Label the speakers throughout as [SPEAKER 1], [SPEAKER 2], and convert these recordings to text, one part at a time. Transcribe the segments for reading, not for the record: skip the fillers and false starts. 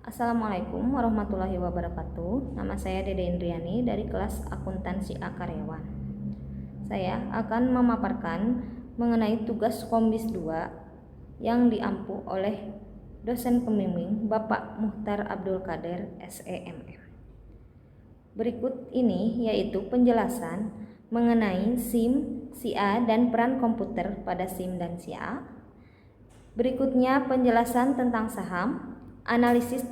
[SPEAKER 1] Assalamualaikum warahmatullahi wabarakatuh. Nama saya Dede Indriani dari kelas Akuntansi A Karyawan. Saya akan memaparkan mengenai tugas Kombis 2 yang diampu oleh dosen pembimbing Bapak Muhtar Abdul Qadir SEMM. Berikut ini yaitu penjelasan mengenai SIM, SIA dan peran komputer pada SIM dan SIA. Berikutnya penjelasan tentang saham, analisis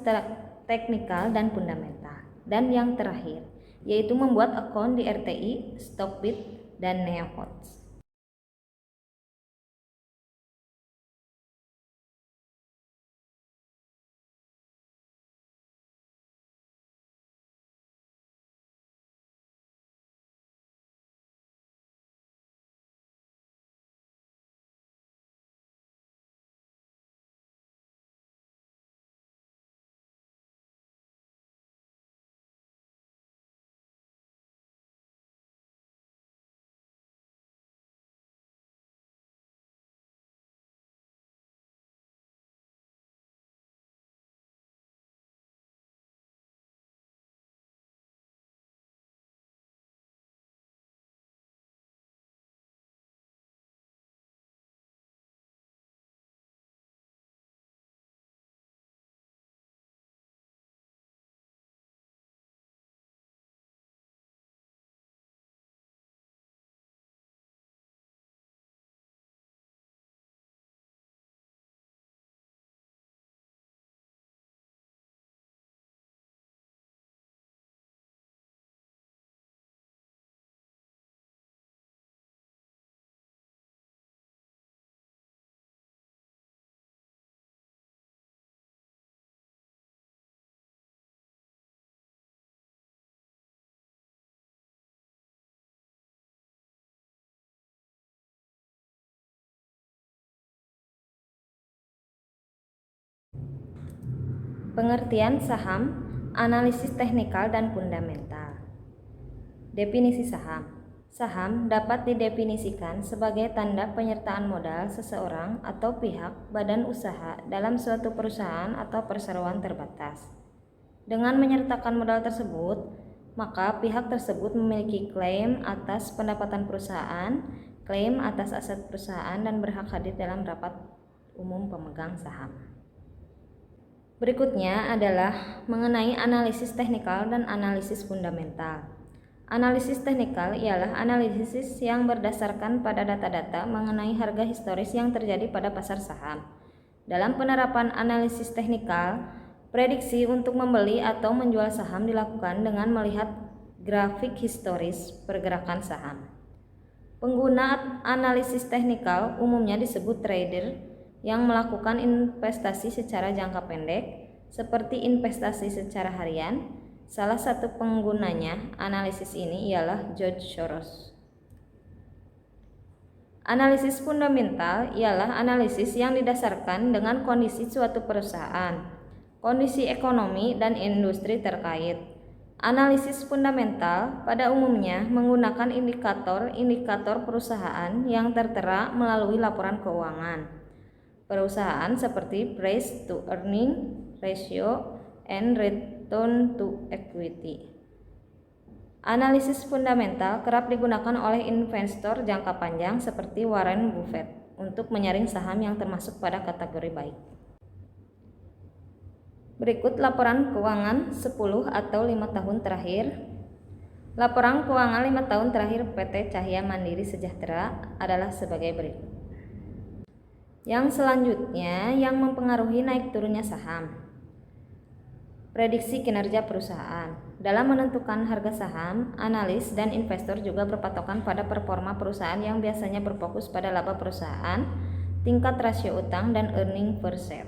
[SPEAKER 1] teknikal dan fundamental, dan yang terakhir yaitu membuat akun di RTI, Stockbit, dan Neohots. Pengertian saham, analisis teknikal dan fundamental. Definisi saham. Saham dapat didefinisikan sebagai tanda penyertaan modal seseorang atau pihak badan usaha dalam suatu perusahaan atau perseroan terbatas. Dengan menyertakan modal tersebut, maka pihak tersebut memiliki klaim atas pendapatan perusahaan, klaim atas aset perusahaan, dan berhak hadir dalam rapat umum pemegang saham. Berikutnya adalah mengenai analisis teknikal dan analisis fundamental. Analisis teknikal ialah analisis yang berdasarkan pada data-data mengenai harga historis yang terjadi pada pasar saham. Dalam penerapan analisis teknikal, prediksi untuk membeli atau menjual saham dilakukan dengan melihat grafik historis pergerakan saham. Pengguna analisis teknikal umumnya disebut trader yang melakukan investasi secara jangka pendek, seperti investasi secara harian. Salah satu penggunanya analisis ini ialah George Soros. Analisis fundamental ialah analisis yang didasarkan dengan kondisi suatu perusahaan, kondisi ekonomi dan industri terkait. Analisis fundamental pada umumnya menggunakan indikator-indikator perusahaan yang tertera melalui laporan keuangan perusahaan seperti price to earning ratio and return to equity. Analisis fundamental kerap digunakan oleh investor jangka panjang seperti Warren Buffett untuk menyaring saham yang termasuk pada kategori baik. Berikut laporan keuangan 10 atau 5 tahun terakhir. Laporan keuangan 5 tahun terakhir PT Cahya Mandiri Sejahtera adalah sebagai berikut. Yang selanjutnya yang mempengaruhi naik turunnya saham. Prediksi kinerja perusahaan. Dalam menentukan harga saham, analis dan investor juga berpatokan pada performa perusahaan yang biasanya berfokus pada laba perusahaan, tingkat rasio utang, dan earning per share.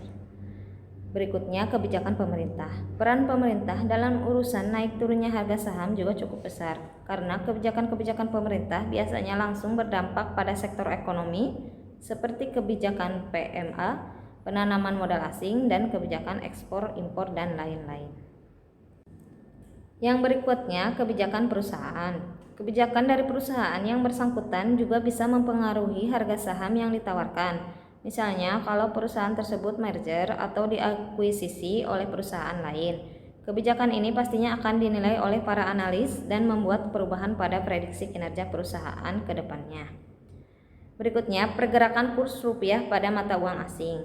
[SPEAKER 1] Berikutnya kebijakan pemerintah. Peran pemerintah dalam urusan naik turunnya harga saham juga cukup besar, karena kebijakan-kebijakan pemerintah biasanya langsung berdampak pada sektor ekonomi, seperti kebijakan PMA, penanaman modal asing, dan kebijakan ekspor, impor, dan lain-lain. Yang berikutnya, kebijakan perusahaan. Kebijakan dari perusahaan yang bersangkutan juga bisa mempengaruhi harga saham yang ditawarkan. Misalnya, kalau perusahaan tersebut merger atau diakuisisi oleh perusahaan lain. Kebijakan ini pastinya akan dinilai oleh para analis dan membuat perubahan pada prediksi kinerja perusahaan ke depannya. Berikutnya, pergerakan kurs rupiah pada mata uang asing.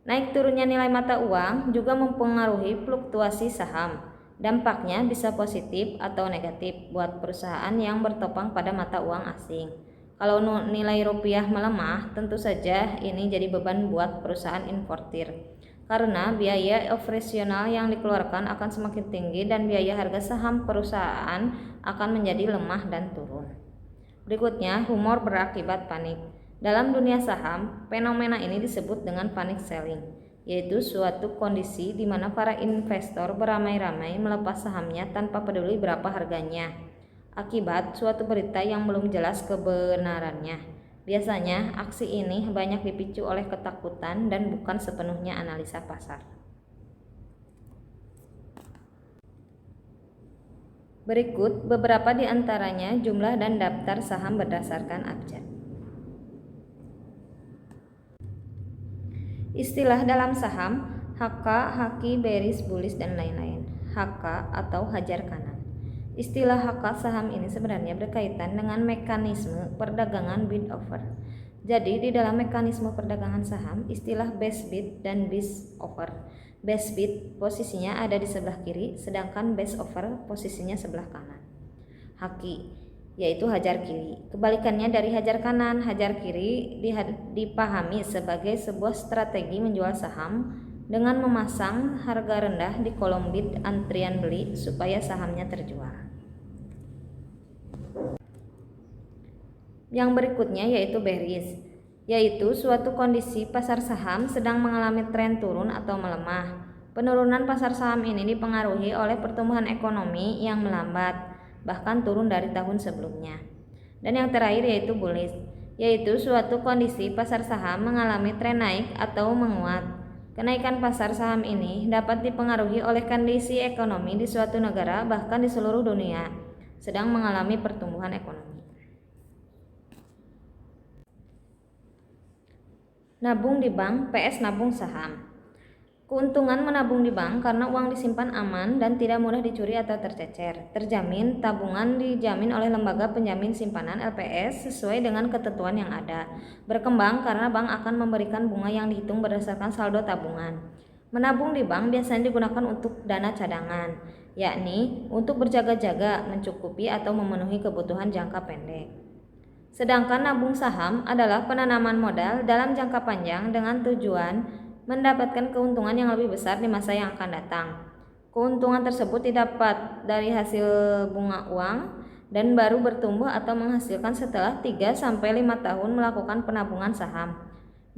[SPEAKER 1] Naik turunnya nilai mata uang juga mempengaruhi fluktuasi saham. Dampaknya bisa positif atau negatif buat perusahaan yang bertopang pada mata uang asing. Kalau nilai rupiah melemah, tentu saja ini jadi beban buat perusahaan importir. Karena biaya operasional yang dikeluarkan akan semakin tinggi dan biaya harga saham perusahaan akan menjadi lemah dan turun. Berikutnya, humor berakibat panik. Dalam dunia saham, fenomena ini disebut dengan panic selling, yaitu suatu kondisi di mana para investor beramai-ramai melepas sahamnya tanpa peduli berapa harganya, akibat suatu berita yang belum jelas kebenarannya. Biasanya, aksi ini banyak dipicu oleh ketakutan dan bukan sepenuhnya analisa pasar. Berikut beberapa di antaranya jumlah dan daftar saham berdasarkan abjad. Istilah dalam saham, HK, haki, bearish, bullish, dan lain-lain. HK atau hajar kanan. Istilah HK saham ini sebenarnya berkaitan dengan mekanisme perdagangan bid offer. Jadi di dalam mekanisme perdagangan saham, istilah best bid dan bid offer. Best bid posisinya ada di sebelah kiri, sedangkan best offer posisinya sebelah kanan. Haki yaitu hajar kiri. Kebalikannya dari hajar kanan, hajar kiri dipahami sebagai sebuah strategi menjual saham dengan memasang harga rendah di kolom bid antrian beli supaya sahamnya terjual. Yang berikutnya yaitu bearish, yaitu suatu kondisi pasar saham sedang mengalami tren turun atau melemah. Penurunan pasar saham ini dipengaruhi oleh pertumbuhan ekonomi yang melambat, bahkan turun dari tahun sebelumnya. Dan yang terakhir yaitu bullish, yaitu suatu kondisi pasar saham mengalami tren naik atau menguat. Kenaikan pasar saham ini dapat dipengaruhi oleh kondisi ekonomi di suatu negara bahkan di seluruh dunia sedang mengalami pertumbuhan ekonomi. Nabung di bank PS nabung saham. Keuntungan menabung di bank karena uang disimpan aman dan tidak mudah dicuri atau tercecer. Terjamin, tabungan dijamin oleh lembaga penjamin simpanan LPS sesuai dengan ketentuan yang ada. Berkembang karena bank akan memberikan bunga yang dihitung berdasarkan saldo tabungan. Menabung di bank biasanya digunakan untuk dana cadangan, yakni untuk berjaga-jaga, mencukupi atau memenuhi kebutuhan jangka pendek. Sedangkan nabung saham adalah penanaman modal dalam jangka panjang dengan tujuan mendapatkan keuntungan yang lebih besar di masa yang akan datang. Keuntungan tersebut didapat dari hasil bunga uang dan baru bertumbuh atau menghasilkan setelah 3-5 tahun melakukan penabungan saham.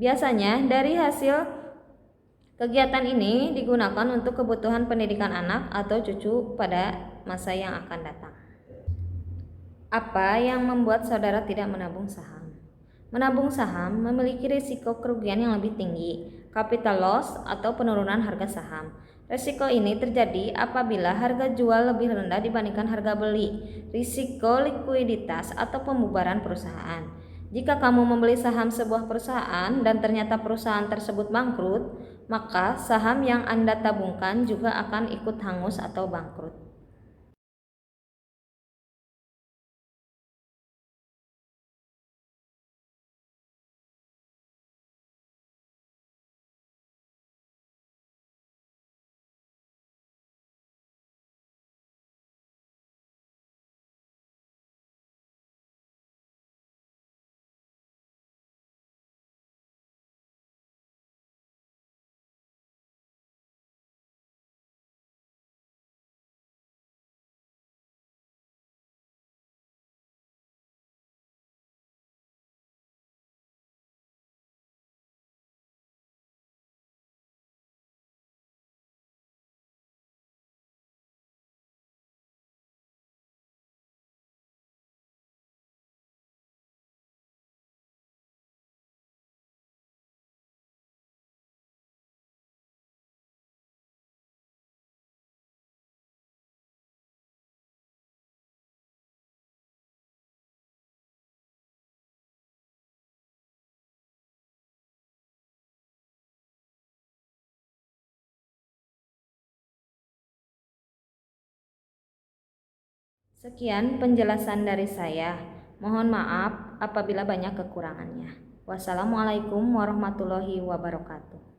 [SPEAKER 1] Biasanya dari hasil kegiatan ini digunakan untuk kebutuhan pendidikan anak atau cucu pada masa yang akan datang. Apa yang membuat saudara tidak menabung saham? Menabung saham memiliki risiko kerugian yang lebih tinggi, capital loss atau penurunan harga saham. Risiko ini terjadi apabila harga jual lebih rendah dibandingkan harga beli, risiko likuiditas atau pembubaran perusahaan. Jika kamu membeli saham sebuah perusahaan dan ternyata perusahaan tersebut bangkrut, maka saham yang Anda tabungkan juga akan ikut hangus atau bangkrut. Sekian penjelasan dari saya. Mohon maaf apabila banyak kekurangannya. Wassalamualaikum warahmatullahi wabarakatuh.